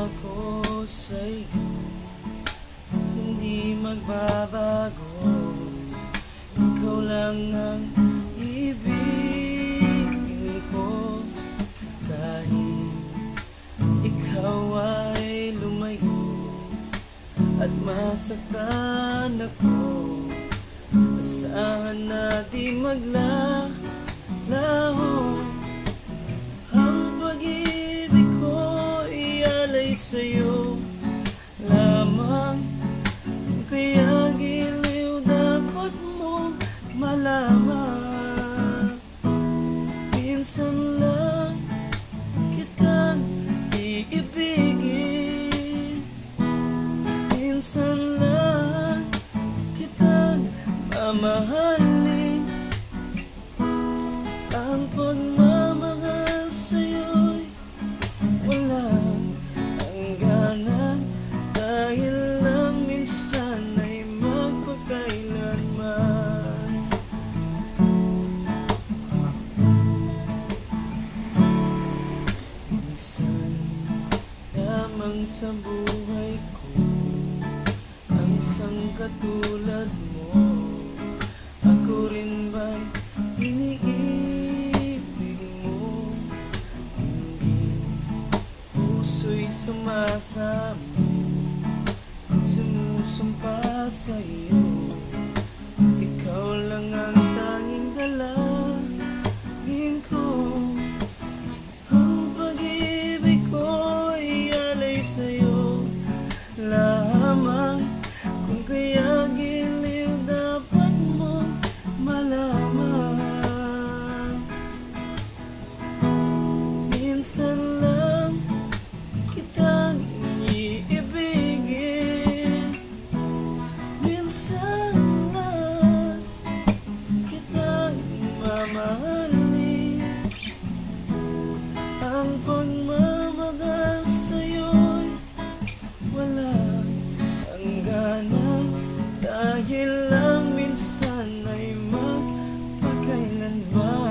ako sa'yo, hindi magbabago. Ikaw lang ang ibigin ko, kahit ikaw ay lumayo at masaktan ako. Asahan na di maglalaho ang pag-ibig ko, ialay sa'yo lamang. Kaya giliw dapat mong malaman, minsan lang kitang iibigin, minsan lang kitang mamahalin. Ang pagmamahal sa'yo'y walang hangganan, dahil lang minsan ay magpakailanman. Minsan lamang sa buhay ko ang sangkatulad mo. Ako rin ba'y iniibig mo? Hindi puso'y sumasama, sumusumpa sa'yo. Ikaw lang ang tanging dalangin ko. Ang pag-ibig ko ialay sa'yo lamang. Kung kaya giliw dapat mong malaman, minsan lang kitang iibigin, minsan lang kitang mamahalin. Ang pagmamahal sa'yo'y walang hangganan, dahil lang minsan ay magpakailanman.